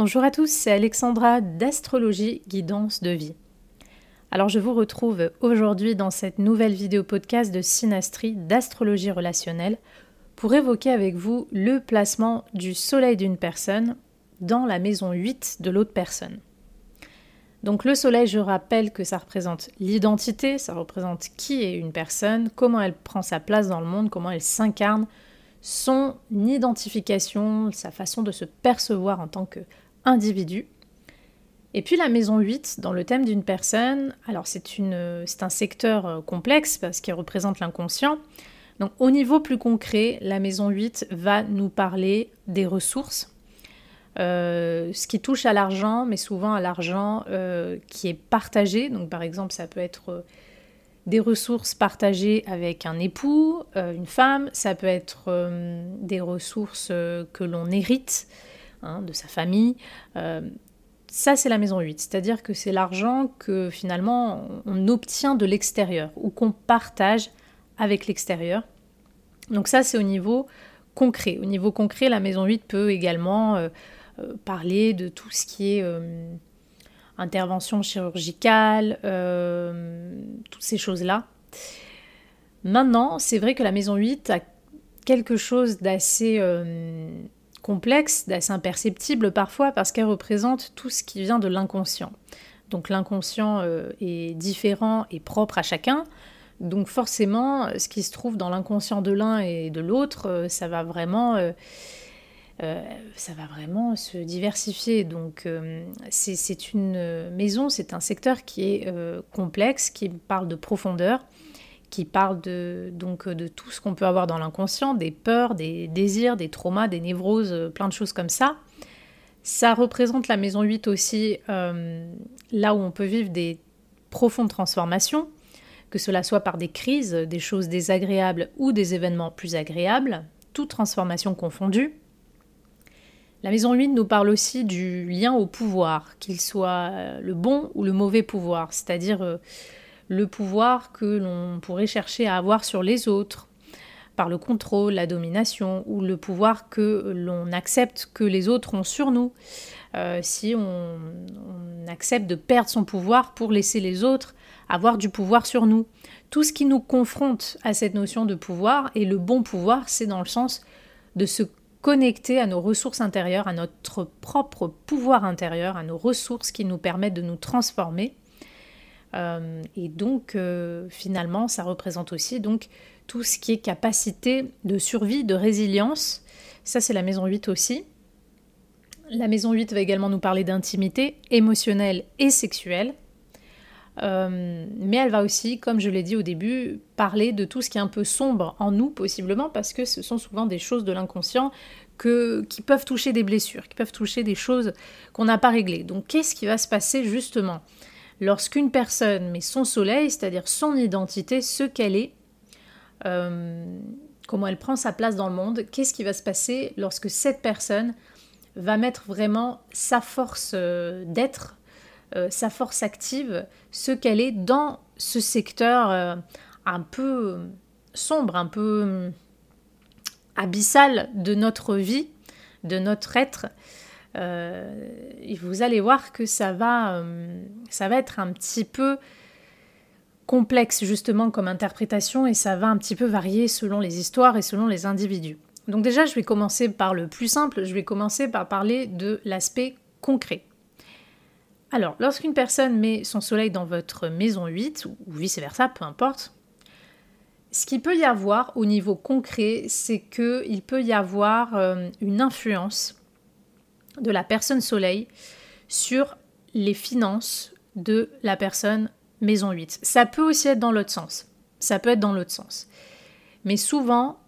Bonjour à tous, c'est Alexandra d'Astrologie Guidance de Vie. Alors je vous retrouve aujourd'hui dans cette nouvelle vidéo podcast de Synastrie d'astrologie relationnelle pour évoquer avec vous le placement du soleil d'une personne dans la maison 8 de l'autre personne. Donc le soleil, je rappelle que ça représente l'identité, ça représente qui est une personne, comment elle prend sa place dans le monde, comment elle s'incarne, son identification, sa façon de se percevoir en tant qu'individu. Et puis la maison 8, dans le thème d'une personne, alors c'est un secteur complexe parce qu'il représente l'inconscient. Donc au niveau plus concret, la maison 8 va nous parler des ressources, ce qui touche à l'argent, mais souvent à l'argent qui est partagé. Donc par exemple, ça peut être des ressources partagées avec un époux, une femme, ça peut être des ressources que l'on hérite de sa famille. Ça, c'est la maison 8, c'est-à-dire que c'est l'argent que finalement on obtient de l'extérieur ou qu'on partage avec l'extérieur. Donc ça, c'est au niveau concret. Au niveau concret, la maison 8 peut également parler de tout ce qui est intervention chirurgicale, toutes ces choses-là. Maintenant, c'est vrai que la maison 8 a quelque chose d'assez complexe, d'assez imperceptible parfois, parce qu'elle représente tout ce qui vient de l'inconscient. Donc l'inconscient est différent et propre à chacun. Donc forcément, ce qui se trouve dans l'inconscient de l'un et de l'autre, ça va vraiment se diversifier. Donc c'est une maison, c'est un secteur qui est complexe, qui parle de profondeur, qui parle de tout ce qu'on peut avoir dans l'inconscient, des peurs, des désirs, des traumas, des névroses, plein de choses comme ça. Ça représente la maison 8 aussi, là où on peut vivre des profondes transformations, que cela soit par des crises, des choses désagréables ou des événements plus agréables, toute transformation confondue. La maison 8 nous parle aussi du lien au pouvoir, qu'il soit le bon ou le mauvais pouvoir, c'est-à-dire le pouvoir que l'on pourrait chercher à avoir sur les autres, par le contrôle, la domination, ou le pouvoir que l'on accepte que les autres ont sur nous. Si on accepte de perdre son pouvoir pour laisser les autres avoir du pouvoir sur nous. Tout ce qui nous confronte à cette notion de pouvoir, et le bon pouvoir, c'est dans le sens de se connecter à nos ressources intérieures, à notre propre pouvoir intérieur, à nos ressources qui nous permettent de nous transformer. Et donc, finalement, ça représente aussi donc, tout ce qui est capacité de survie, de résilience. Ça, c'est la maison 8 aussi. La maison 8 va également nous parler d'intimité émotionnelle et sexuelle. Mais elle va aussi, comme je l'ai dit au début, parler de tout ce qui est un peu sombre en nous, possiblement, parce que ce sont souvent des choses de l'inconscient qui peuvent toucher des blessures, qui peuvent toucher des choses qu'on n'a pas réglées. Donc qu'est-ce qui va se passer justement lorsqu'une personne met son soleil, c'est-à-dire son identité, ce qu'elle est, comment elle prend sa place dans le monde, qu'est-ce qui va se passer lorsque cette personne va mettre vraiment sa force d'être, sa force active, ce qu'elle est dans ce secteur un peu sombre, un peu abyssal de notre vie, de notre être. Et vous allez voir que ça va être un petit peu complexe justement comme interprétation, et ça va un petit peu varier selon les histoires et selon les individus. Donc déjà, je vais commencer par le plus simple, je vais commencer par parler de l'aspect concret. Alors, lorsqu'une personne met son soleil dans votre maison 8, ou vice-versa, peu importe, ce qu'il peut y avoir au niveau concret, c'est qu'il peut y avoir une influence de la personne soleil sur les finances de la personne maison 8. Ça peut aussi être dans l'autre sens. Ça peut être dans l'autre sens. Mais souvent,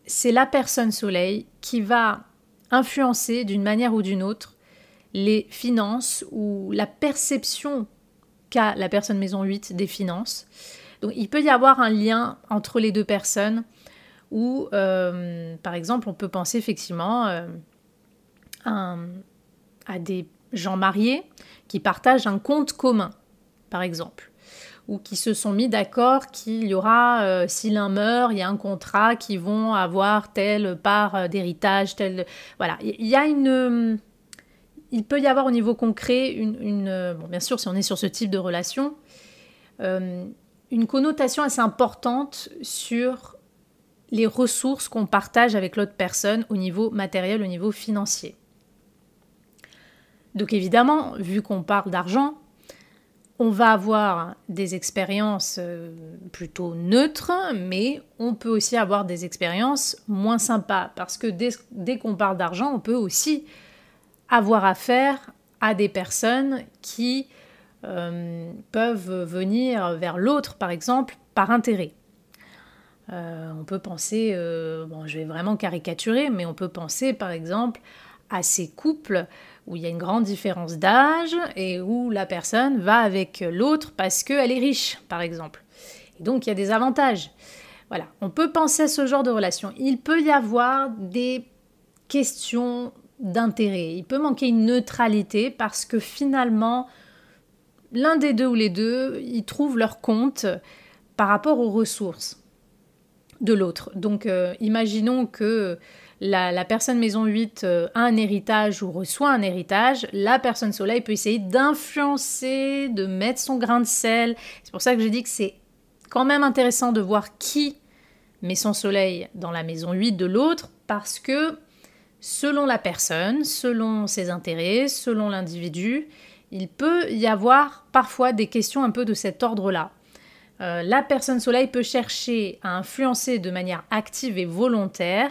c'est la personne soleil qui va influencer d'une manière ou d'une autre les finances ou la perception qu'a la personne maison 8 des finances. Donc il peut y avoir un lien entre les deux personnes où, par exemple, on peut penser effectivement à des gens mariés qui partagent un compte commun, par exemple, ou qui se sont mis d'accord qu'il y aura, si l'un meurt, il y a un contrat qui vont avoir telle part d'héritage, telle... Voilà, il y a il peut y avoir au niveau concret bon, bien sûr, si on est sur ce type de relation, une connotation assez importante sur les ressources qu'on partage avec l'autre personne au niveau matériel, au niveau financier. Donc évidemment, vu qu'on parle d'argent, on va avoir des expériences plutôt neutres, mais on peut aussi avoir des expériences moins sympas, parce que dès qu'on parle d'argent, on peut aussi avoir affaire à des personnes qui peuvent venir vers l'autre, par exemple, par intérêt. On peut penser, bon, je vais vraiment caricaturer, mais on peut penser par exemple à ces couples où il y a une grande différence d'âge et où la personne va avec l'autre parce qu'elle est riche, par exemple. Et donc il y a des avantages. Voilà, on peut penser à ce genre de relation. Il peut y avoir des questions d'intérêt. Il peut manquer une neutralité parce que finalement, l'un des deux ou les deux, ils trouvent leur compte par rapport aux ressources de l'autre. Donc, imaginons que la personne maison 8 a un héritage ou reçoit un héritage. La personne soleil peut essayer d'influencer, de mettre son grain de sel. C'est pour ça que je dis que c'est quand même intéressant de voir qui met son soleil dans la maison 8 de l'autre, parce que selon la personne, selon ses intérêts, selon l'individu, il peut y avoir parfois des questions un peu de cet ordre-là. La personne soleil peut chercher à influencer de manière active et volontaire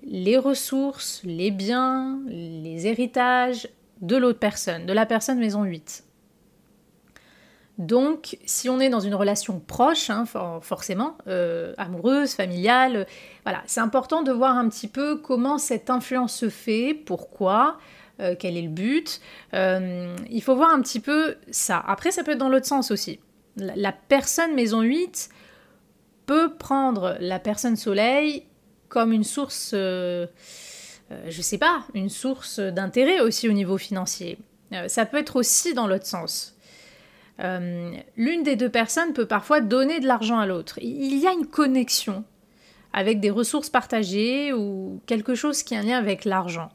les ressources, les biens, les héritages de l'autre personne, de la personne maison 8. Donc, si on est dans une relation proche, forcément, amoureuse, familiale, voilà, c'est important de voir un petit peu comment cette influence se fait, pourquoi, quel est le but. Il faut voir un petit peu ça. Après, ça peut être dans l'autre sens aussi. La personne maison 8 peut prendre la personne soleil comme une source, je sais pas, une source d'intérêt aussi au niveau financier. Ça peut être aussi dans l'autre sens. L'une des deux personnes peut parfois donner de l'argent à l'autre. Il y a une connexion avec des ressources partagées ou quelque chose qui a un lien avec l'argent.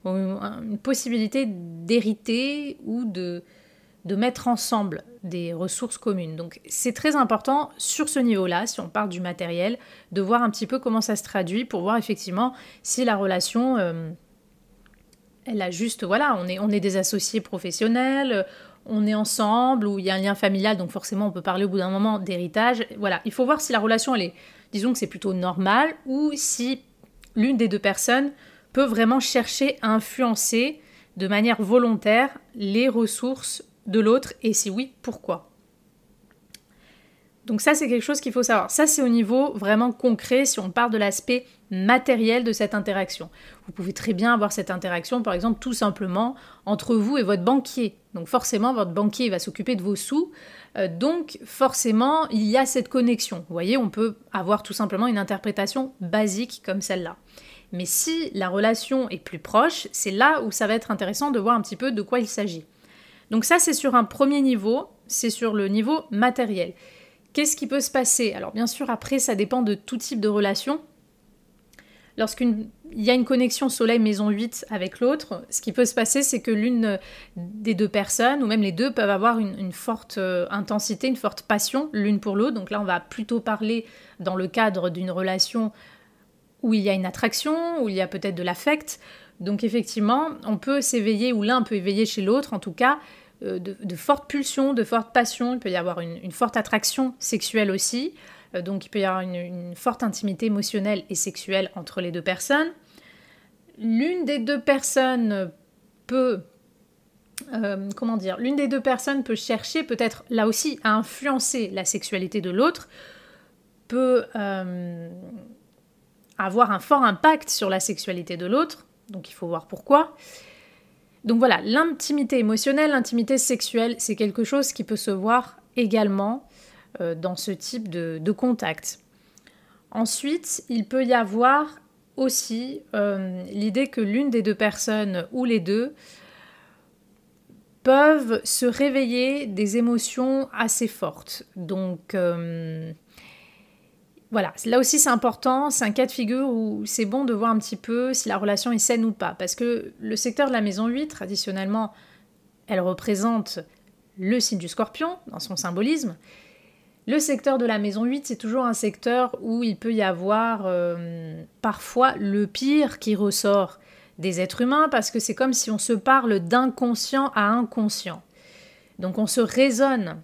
Ou une possibilité d'hériter ou de mettre ensemble des ressources communes. Donc c'est très important sur ce niveau-là, si on parle du matériel, de voir un petit peu comment ça se traduit pour voir effectivement si la relation, elle a juste, voilà, on est des associés professionnels, on est ensemble, ou il y a un lien familial, donc forcément on peut parler au bout d'un moment d'héritage. Voilà, il faut voir si la relation, elle est, disons que c'est plutôt normal, ou si l'une des deux personnes peut vraiment chercher à influencer de manière volontaire les ressources de l'autre, et si oui, pourquoi. Donc ça, c'est quelque chose qu'il faut savoir. Ça, c'est au niveau vraiment concret, si on parle de l'aspect matériel de cette interaction. Vous pouvez très bien avoir cette interaction, par exemple, tout simplement entre vous et votre banquier. Donc forcément, votre banquier va s'occuper de vos sous. Donc forcément, il y a cette connexion. Vous voyez, on peut avoir tout simplement une interprétation basique comme celle-là. Mais si la relation est plus proche, c'est là où ça va être intéressant de voir un petit peu de quoi il s'agit. Donc ça, c'est sur un premier niveau, c'est sur le niveau matériel. Qu'est-ce qui peut se passer? Alors bien sûr, après, ça dépend de tout type de relation. Lorsqu'il y a une connexion Soleil Maison 8 avec l'autre, ce qui peut se passer, c'est que l'une des deux personnes, ou même les deux, peuvent avoir une forte intensité, une forte passion l'une pour l'autre. Donc là, on va plutôt parler dans le cadre d'une relation où il y a une attraction, où il y a peut-être de l'affect. Donc effectivement, on peut s'éveiller, ou l'un peut éveiller chez l'autre, en tout cas, de fortes pulsions, de fortes passions. Il peut y avoir une forte attraction sexuelle aussi. Donc il peut y avoir une forte intimité émotionnelle et sexuelle entre les deux personnes. L'une des deux personnes peut... l'une des deux personnes peut chercher peut-être là aussi à influencer la sexualité de l'autre, peut avoir un fort impact sur la sexualité de l'autre. Donc il faut voir pourquoi. Donc voilà, l'intimité émotionnelle, l'intimité sexuelle, c'est quelque chose qui peut se voir également dans ce type de contact. Ensuite, il peut y avoir aussi l'idée que l'une des deux personnes ou les deux peuvent se réveiller des émotions assez fortes. Donc voilà, là aussi c'est important, c'est un cas de figure où c'est bon de voir un petit peu si la relation est saine ou pas. Parce que le secteur de la maison 8, traditionnellement, elle représente le signe du Scorpion dans son symbolisme. Le secteur de la maison 8, c'est toujours un secteur où il peut y avoir parfois le pire qui ressort des êtres humains, parce que c'est comme si on se parle d'inconscient à inconscient. Donc on se raisonne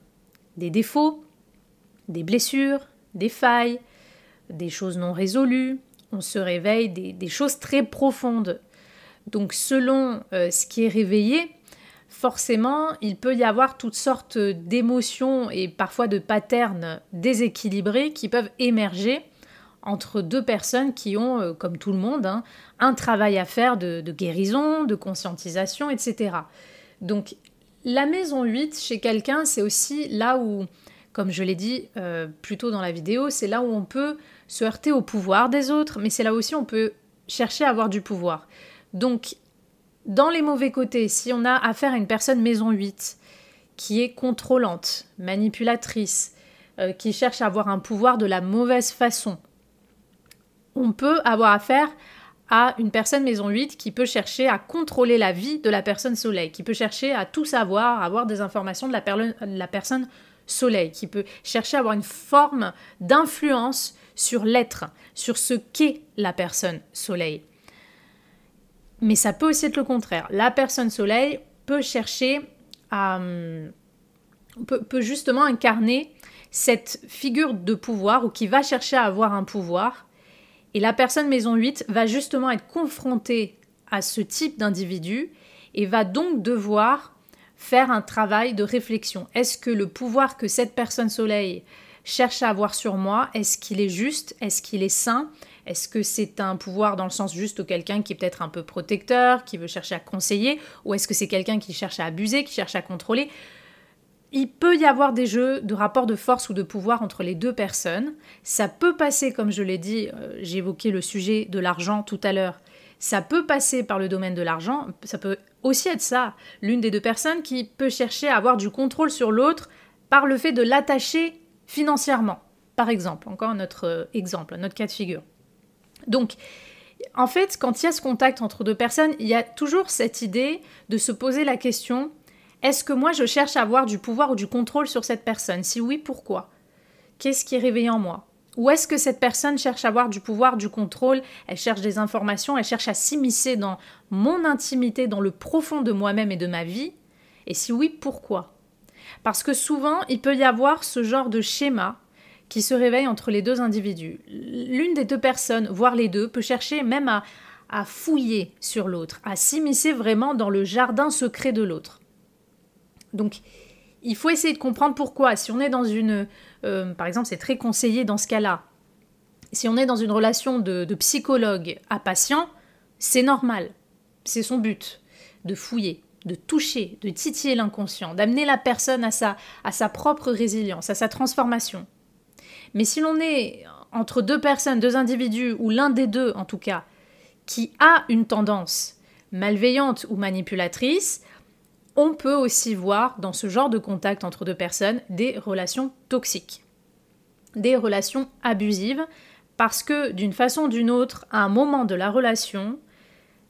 des défauts, des blessures, des failles, des choses non résolues, on se réveille des choses très profondes. Donc selon ce qui est réveillé, forcément, il peut y avoir toutes sortes d'émotions et parfois de patterns déséquilibrés qui peuvent émerger entre deux personnes qui ont, comme tout le monde, un travail à faire de guérison, de conscientisation, etc. Donc la maison 8 chez quelqu'un, c'est aussi là où, comme je l'ai dit plus tôt dans la vidéo, c'est là où on peut se heurter au pouvoir des autres, mais c'est là aussi où on peut chercher à avoir du pouvoir. Donc, dans les mauvais côtés, si on a affaire à une personne maison 8 qui est contrôlante, manipulatrice, qui cherche à avoir un pouvoir de la mauvaise façon, on peut avoir affaire à une personne maison 8 qui peut chercher à contrôler la vie de la personne soleil, qui peut chercher à tout savoir, à avoir des informations de la personne soleil, qui peut chercher à avoir une forme d'influence sur l'être, sur ce qu'est la personne soleil. Mais ça peut aussi être le contraire. La personne soleil peut chercher à... peut justement incarner cette figure de pouvoir ou qui va chercher à avoir un pouvoir. Et la personne maison 8 va justement être confrontée à ce type d'individu et va donc devoir faire un travail de réflexion. Est-ce que le pouvoir que cette personne soleil cherche à avoir sur moi, est-ce qu'il est juste? Est-ce qu'il est sain? Est-ce que c'est un pouvoir dans le sens juste de quelqu'un qui est peut-être un peu protecteur, qui veut chercher à conseiller? Ou est-ce que c'est quelqu'un qui cherche à abuser, qui cherche à contrôler? Il peut y avoir des jeux de rapport de force ou de pouvoir entre les deux personnes. Ça peut passer, comme je l'ai dit, j'ai évoqué le sujet de l'argent tout à l'heure. Ça peut passer par le domaine de l'argent. Ça peut aussi être ça, l'une des deux personnes qui peut chercher à avoir du contrôle sur l'autre par le fait de l'attacher financièrement. Par exemple, encore un autre exemple, un autre cas de figure. Donc, en fait, quand il y a ce contact entre deux personnes, il y a toujours cette idée de se poser la question: est-ce que moi je cherche à avoir du pouvoir ou du contrôle sur cette personne? Si oui, pourquoi? Qu'est-ce qui est réveillé en moi? Ou est-ce que cette personne cherche à avoir du pouvoir, du contrôle? Elle cherche des informations, elle cherche à s'immiscer dans mon intimité, dans le profond de moi-même et de ma vie? Et si oui, pourquoi? Parce que souvent, il peut y avoir ce genre de schéma qui se réveille entre les deux individus. L'une des deux personnes, voire les deux, peut chercher même à fouiller sur l'autre, à s'immiscer vraiment dans le jardin secret de l'autre. Donc, il faut essayer de comprendre pourquoi. Si on est dans une... par exemple, c'est très conseillé dans ce cas-là. Si on est dans une relation de psychologue à patient, c'est normal. C'est son but, de fouiller, de toucher, de titiller l'inconscient, d'amener la personne à sa propre résilience, à sa transformation. Mais si l'on est entre deux personnes, deux individus, ou l'un des deux en tout cas, qui a une tendance malveillante ou manipulatrice, on peut aussi voir dans ce genre de contact entre deux personnes des relations toxiques, des relations abusives, parce que d'une façon ou d'une autre, à un moment de la relation,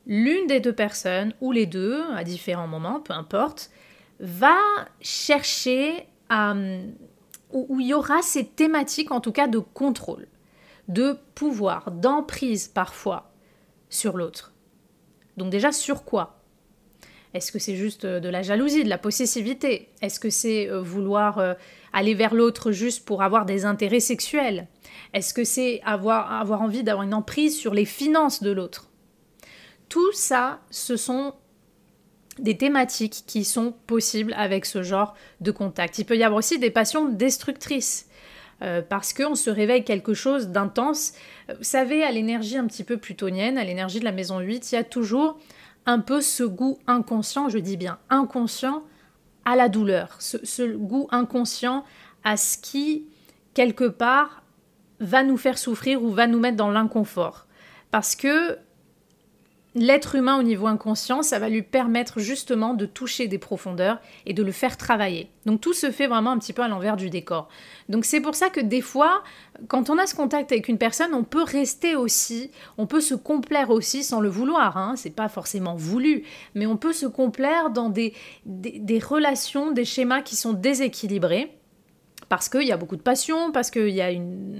l'une des deux personnes, ou les deux, à différents moments, peu importe, va chercher à... où il y aura ces thématiques en tout cas de contrôle, de pouvoir, d'emprise parfois sur l'autre. Donc déjà sur quoi? Est-ce que c'est juste de la jalousie, de la possessivité? Est-ce que c'est vouloir aller vers l'autre juste pour avoir des intérêts sexuels? Est-ce que c'est avoir envie d'avoir une emprise sur les finances de l'autre? Tout ça, ce sont des thématiques qui sont possibles avec ce genre de contact. Il peut y avoir aussi des passions destructrices, parce qu'on se réveille quelque chose d'intense. Vous savez, à l'énergie un petit peu plutonienne, à l'énergie de la maison 8, il y a toujours un peu ce goût inconscient, je dis bien inconscient, à la douleur. Ce goût inconscient à ce qui, quelque part, va nous faire souffrir ou va nous mettre dans l'inconfort. Parce que l'être humain au niveau inconscient, ça va lui permettre justement de toucher des profondeurs et de le faire travailler. Donc tout se fait vraiment un petit peu à l'envers du décor. Donc c'est pour ça que des fois, quand on a ce contact avec une personne, on peut rester aussi, on peut se complaire aussi sans le vouloir, hein, c'est pas forcément voulu, mais on peut se complaire dans des relations, des schémas qui sont déséquilibrés. Parce qu'il y a beaucoup de passion, parce qu'il y a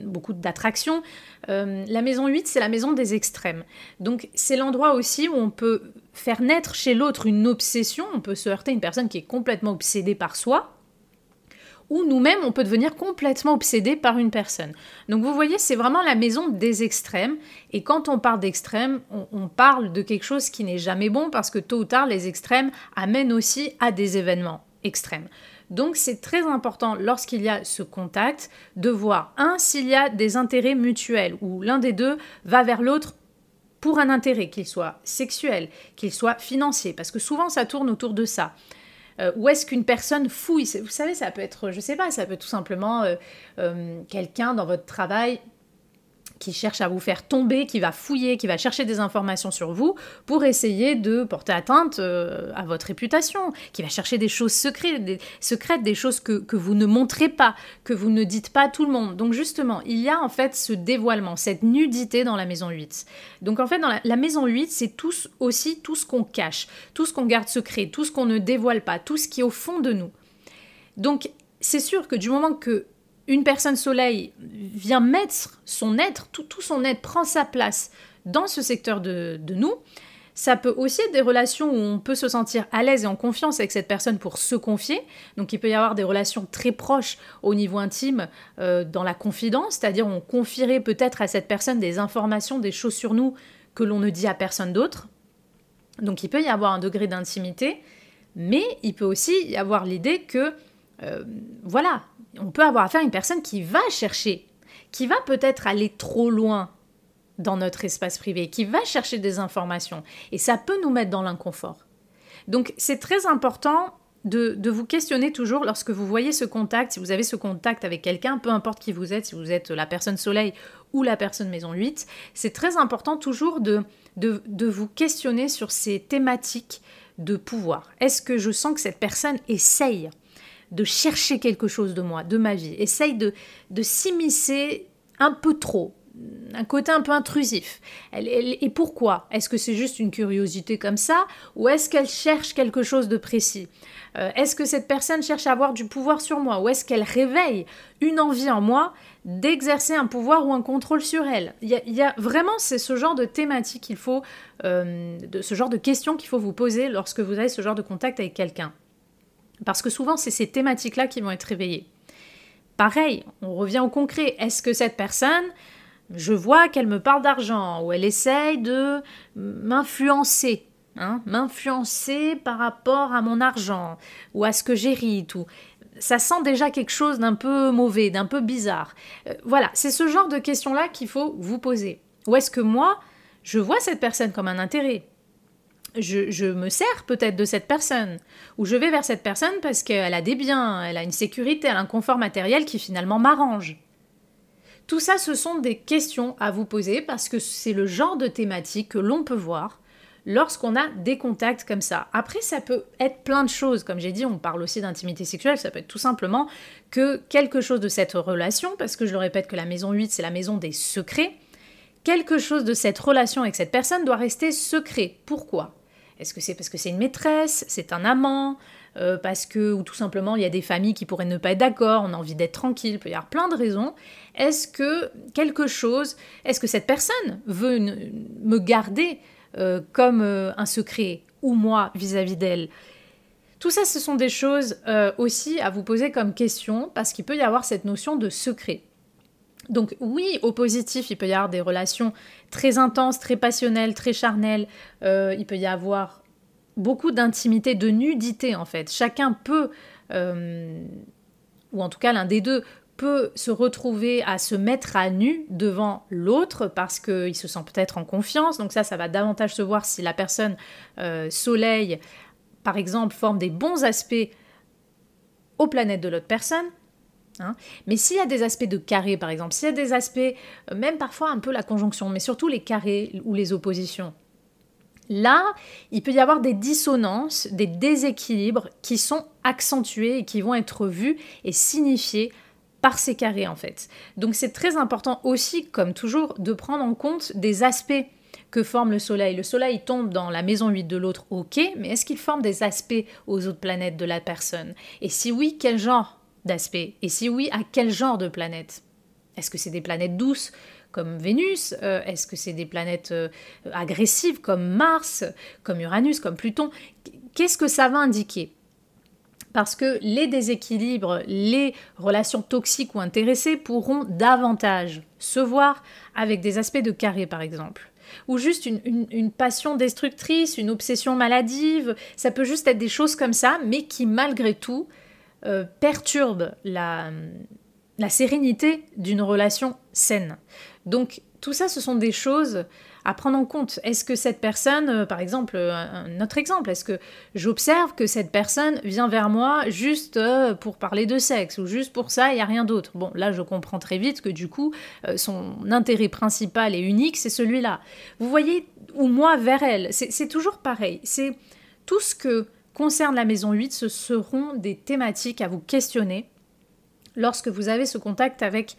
beaucoup d'attraction. La maison 8, c'est la maison des extrêmes. Donc c'est l'endroit aussi où on peut faire naître chez l'autre une obsession, on peut se heurter à une personne qui est complètement obsédée par soi, ou nous-mêmes, on peut devenir complètement obsédé par une personne. Donc vous voyez, c'est vraiment la maison des extrêmes. Et quand on parle d'extrêmes, on parle de quelque chose qui n'est jamais bon, parce que tôt ou tard, les extrêmes amènent aussi à des événements extrêmes. Donc c'est très important lorsqu'il y a ce contact de voir, s'il y a des intérêts mutuels, où l'un des deux va vers l'autre pour un intérêt, qu'il soit sexuel, qu'il soit financier, parce que souvent ça tourne autour de ça. Ou est-ce qu'une personne fouille? Vous savez, ça peut être, je sais pas, ça peut être tout simplement quelqu'un dans votre travail qui cherche à vous faire tomber, qui va fouiller, qui va chercher des informations sur vous pour essayer de porter atteinte à votre réputation, qui va chercher des choses secrètes, des choses que vous ne montrez pas, que vous ne dites pas à tout le monde. Donc justement, il y a en fait ce dévoilement, cette nudité dans la maison 8. Donc en fait, dans la maison 8, c'est aussi tout ce qu'on cache, tout ce qu'on garde secret, tout ce qu'on ne dévoile pas, tout ce qui est au fond de nous. Donc c'est sûr que du moment que une personne soleil vient mettre son être, tout son être prend sa place dans ce secteur de nous, ça peut aussi être des relations où on peut se sentir à l'aise et en confiance avec cette personne pour se confier. Donc il peut y avoir des relations très proches au niveau intime, dans la confidence, c'est-à-dire on confierait peut-être à cette personne des informations, des choses sur nous que l'on ne dit à personne d'autre. Donc il peut y avoir un degré d'intimité, mais il peut aussi y avoir l'idée que voilà, on peut avoir affaire à une personne qui va chercher, qui va peut-être aller trop loin dans notre espace privé, qui va chercher des informations. Et ça peut nous mettre dans l'inconfort. Donc c'est très important de vous questionner toujours lorsque vous voyez ce contact, si vous avez ce contact avec quelqu'un, peu importe qui vous êtes, si vous êtes la personne soleil ou la personne maison 8, c'est très important toujours de vous questionner sur ces thématiques de pouvoir. Est-ce que je sens que cette personne essaye de chercher quelque chose de moi, de ma vie, essaye de s'immiscer un peu trop, un côté un peu intrusif. Et pourquoi? Est-ce que c'est juste une curiosité comme ça, ou est-ce qu'elle cherche quelque chose de précis? Est-ce que cette personne cherche à avoir du pouvoir sur moi, ou est-ce qu'elle réveille une envie en moi d'exercer un pouvoir ou un contrôle sur elle? Il y a vraiment, c'est ce genre de thématique qu'il faut, ce genre de questions qu'il faut vous poser lorsque vous avez ce genre de contact avec quelqu'un. Parce que souvent, c'est ces thématiques-là qui vont être réveillées. Pareil, on revient au concret. Est-ce que cette personne, je vois qu'elle me parle d'argent, ou elle essaye de m'influencer, m'influencer par rapport à mon argent, ou à ce que j'hérite, ou ça sent déjà quelque chose d'un peu mauvais, d'un peu bizarre. Voilà, c'est ce genre de questions-là qu'il faut vous poser. Ou est-ce que moi, je vois cette personne comme un intérêt ? Je me sers peut-être de cette personne, ou je vais vers cette personne parce qu'elle a des biens, elle a une sécurité, elle a un confort matériel qui finalement m'arrange. Tout ça, ce sont des questions à vous poser parce que c'est le genre de thématique que l'on peut voir lorsqu'on a des contacts comme ça. Après, ça peut être plein de choses. Comme j'ai dit, on parle aussi d'intimité sexuelle, ça peut être tout simplement que quelque chose de cette relation, parce que je le répète que la maison 8, c'est la maison des secrets, quelque chose de cette relation avec cette personne doit rester secret. Pourquoi ? Est-ce que c'est parce que c'est une maîtresse, c'est un amant, parce que, ou tout simplement il y a des familles qui pourraient ne pas être d'accord, on a envie d'être tranquille, il peut y avoir plein de raisons. Est-ce que cette personne veut me garder comme un secret, ou moi vis-à-vis d'elle? Tout ça, ce sont des choses aussi à vous poser comme question, parce qu'il peut y avoir cette notion de secret. Donc oui, au positif, il peut y avoir des relations très intenses, très passionnelles, très charnelles. Il peut y avoir beaucoup d'intimité, de nudité en fait. Chacun peut, ou en tout cas l'un des deux, peut se retrouver à se mettre à nu devant l'autre parce qu'il se sent peut-être en confiance. Donc ça va davantage se voir si la personne soleil, par exemple, forme des bons aspects aux planètes de l'autre personne. Mais s'il y a des aspects de carré, par exemple, s'il y a des aspects, même parfois un peu la conjonction, mais surtout les carrés ou les oppositions, Là, il peut y avoir des dissonances, des déséquilibres qui sont accentués et qui vont être vus et signifiés par ces carrés en fait. Donc c'est très important aussi, comme toujours, de prendre en compte des aspects que forme le Soleil. Le Soleil tombe dans la maison 8 de l'autre, ok, mais est-ce qu'il forme des aspects aux autres planètes de la personne? Et si oui, quel genre d'aspect? Et si oui, à quel genre de planète? Est-ce que c'est des planètes douces comme Vénus? Est-ce que c'est des planètes agressives comme Mars, comme Uranus, comme Pluton? Qu'est-ce que ça va indiquer? Parce que les déséquilibres, les relations toxiques ou intéressées pourront davantage se voir avec des aspects de carré par exemple. Ou juste une passion destructrice, une obsession maladive, ça peut juste être des choses comme ça, mais qui malgré tout perturbent la sérénité d'une relation saine. Donc tout ça, ce sont des choses à prendre en compte. Est-ce que cette personne, par exemple, un autre exemple, est-ce que j'observe que cette personne vient vers moi juste pour parler de sexe, ou juste pour ça, il n'y a rien d'autre? Bon, là, je comprends très vite que du coup, son intérêt principal et unique, c'est celui-là. Vous voyez, ou moi vers elle, c'est toujours pareil. C'est tout ce que concerne la maison 8, ce seront des thématiques à vous questionner lorsque vous avez ce contact avec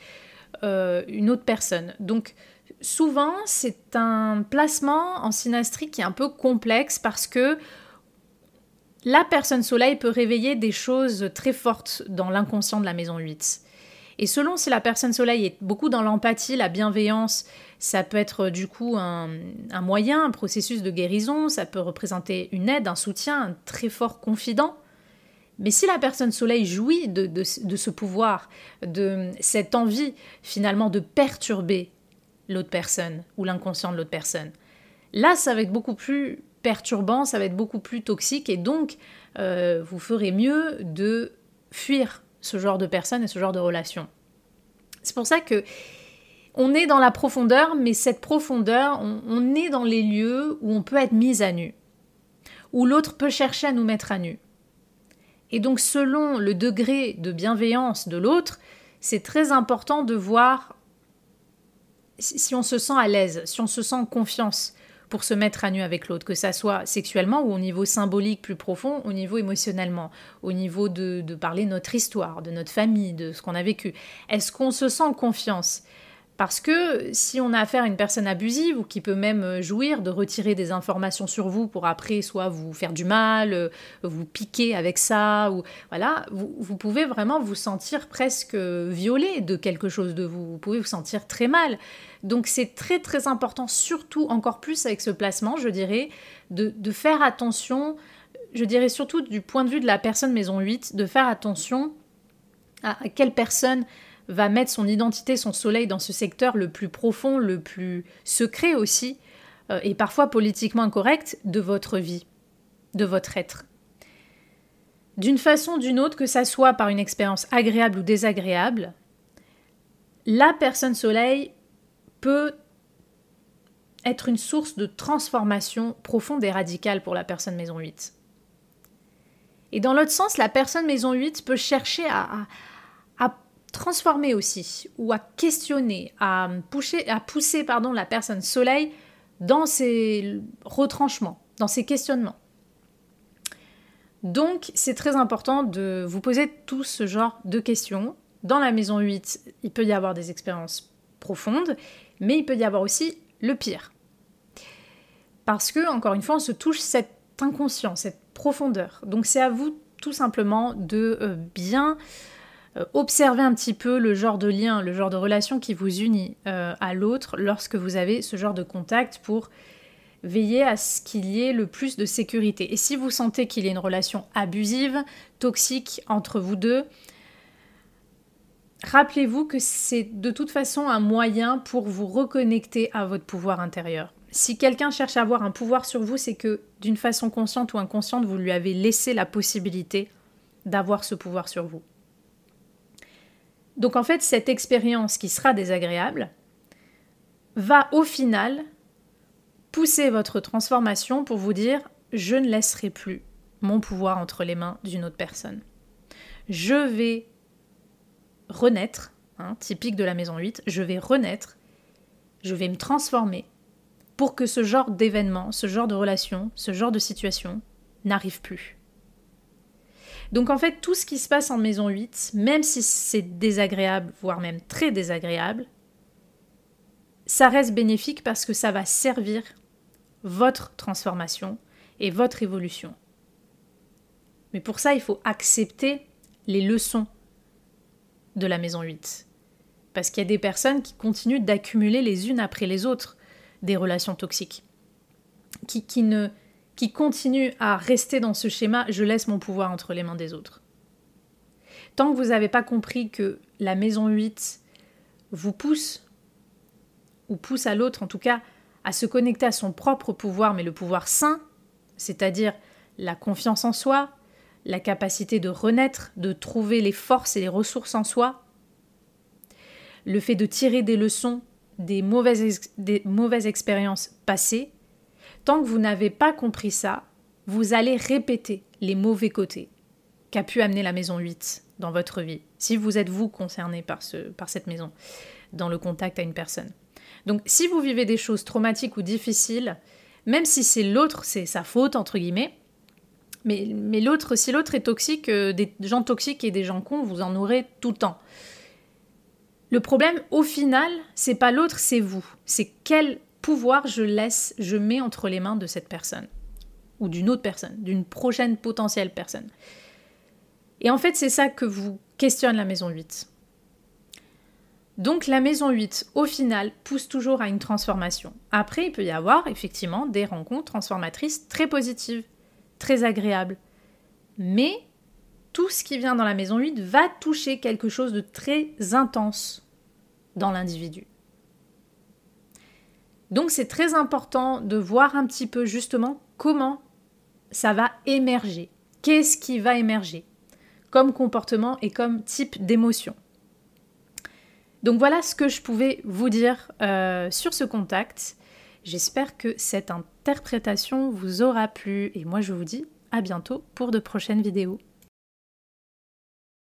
une autre personne. Donc, souvent, c'est un placement en synastrie qui est un peu complexe parce que la personne Soleil peut réveiller des choses très fortes dans l'inconscient de la maison 8. Et selon si la personne Soleil est beaucoup dans l'empathie, la bienveillance, ça peut être du coup un moyen, un processus de guérison, ça peut représenter une aide, un soutien, un très fort confident. Mais si la personne Soleil jouit de ce pouvoir, de cette envie finalement de perturber l'autre personne ou l'inconscient de l'autre personne, là ça va être beaucoup plus perturbant, ça va être beaucoup plus toxique et donc vous ferez mieux de fuir ce genre de personne et ce genre de relation. C'est pour ça que on est dans la profondeur, mais cette profondeur, on est dans les lieux où on peut être mis à nu, où l'autre peut chercher à nous mettre à nu. Et donc selon le degré de bienveillance de l'autre, c'est très important de voir si on se sent à l'aise, si on se sent en confiance pour se mettre à nu avec l'autre, que ça soit sexuellement ou au niveau symbolique plus profond, au niveau émotionnellement, au niveau de parler de notre histoire, de notre famille, de ce qu'on a vécu. Est-ce qu'on se sent en confiance ? Parce que si on a affaire à une personne abusive ou qui peut même jouir de retirer des informations sur vous pour après soit vous faire du mal, vous piquer avec ça, ou voilà, vous pouvez vraiment vous sentir presque violé de quelque chose de vous. Vous pouvez vous sentir très mal. Donc c'est très très important, surtout encore plus avec ce placement, je dirais, de faire attention, je dirais surtout du point de vue de la personne maison 8, de faire attention à quelle personne va mettre son identité, son soleil dans ce secteur le plus profond, le plus secret aussi, et parfois politiquement incorrect de votre vie, de votre être. D'une façon ou d'une autre, que ça soit par une expérience agréable ou désagréable, la personne soleil peut être une source de transformation profonde et radicale pour la personne maison 8. Et dans l'autre sens, la personne maison 8 peut chercher à transformer aussi, ou à questionner, à pousser la personne soleil dans ses retranchements, dans ses questionnements. Donc, c'est très important de vous poser tout ce genre de questions. Dans la maison 8, il peut y avoir des expériences profondes, mais il peut y avoir aussi le pire. Parce que, encore une fois, on se touche cet inconscient, cette profondeur. Donc, c'est à vous tout simplement de bien observez un petit peu le genre de lien, le genre de relation qui vous unit à l'autre lorsque vous avez ce genre de contact pour veiller à ce qu'il y ait le plus de sécurité. Et si vous sentez qu'il y a une relation abusive, toxique entre vous deux, rappelez-vous que c'est de toute façon un moyen pour vous reconnecter à votre pouvoir intérieur. Si quelqu'un cherche à avoir un pouvoir sur vous, c'est que d'une façon consciente ou inconsciente, vous lui avez laissé la possibilité d'avoir ce pouvoir sur vous. Donc en fait, cette expérience qui sera désagréable va au final pousser votre transformation pour vous dire « je ne laisserai plus mon pouvoir entre les mains d'une autre personne. Je vais renaître, typique de la maison 8, je vais renaître, je vais me transformer pour que ce genre d'événement, ce genre de relation, ce genre de situation n'arrive plus. Donc en fait, tout ce qui se passe en maison 8, même si c'est désagréable, voire même très désagréable, ça reste bénéfique parce que ça va servir votre transformation et votre évolution. Mais pour ça, il faut accepter les leçons de la maison 8. Parce qu'il y a des personnes qui continuent d'accumuler les unes après les autres des relations toxiques. Qui continuent à rester dans ce schéma « je laisse mon pouvoir entre les mains des autres ». Tant que vous n'avez pas compris que la maison 8 vous pousse, ou pousse à l'autre en tout cas, à se connecter à son propre pouvoir, mais le pouvoir sain, c'est-à-dire la confiance en soi, la capacité de renaître, de trouver les forces et les ressources en soi, le fait de tirer des leçons des mauvaises expériences passées, tant que vous n'avez pas compris ça, vous allez répéter les mauvais côtés qu'a pu amener la maison 8 dans votre vie, si vous êtes vous concerné par cette maison, dans le contact à une personne. Donc si vous vivez des choses traumatiques ou difficiles, même si c'est l'autre, c'est sa faute, entre guillemets, mais l'autre, si l'autre est toxique, des gens toxiques et des gens cons, vous en aurez tout le temps. Le problème, au final, c'est pas l'autre, c'est vous. C'est quel pouvoir je mets entre les mains de cette personne, ou d'une autre personne, d'une prochaine potentielle personne. Et en fait, c'est ça que vous questionne la maison 8. Donc la maison 8, au final, pousse toujours à une transformation. Après, il peut y avoir effectivement des rencontres transformatrices très positives, très agréables. Mais tout ce qui vient dans la maison 8 va toucher quelque chose de très intense dans l'individu. Donc c'est très important de voir un petit peu justement comment ça va émerger. Qu'est-ce qui va émerger comme comportement et comme type d'émotion. Donc voilà ce que je pouvais vous dire sur ce contact. J'espère que cette interprétation vous aura plu et moi je vous dis à bientôt pour de prochaines vidéos.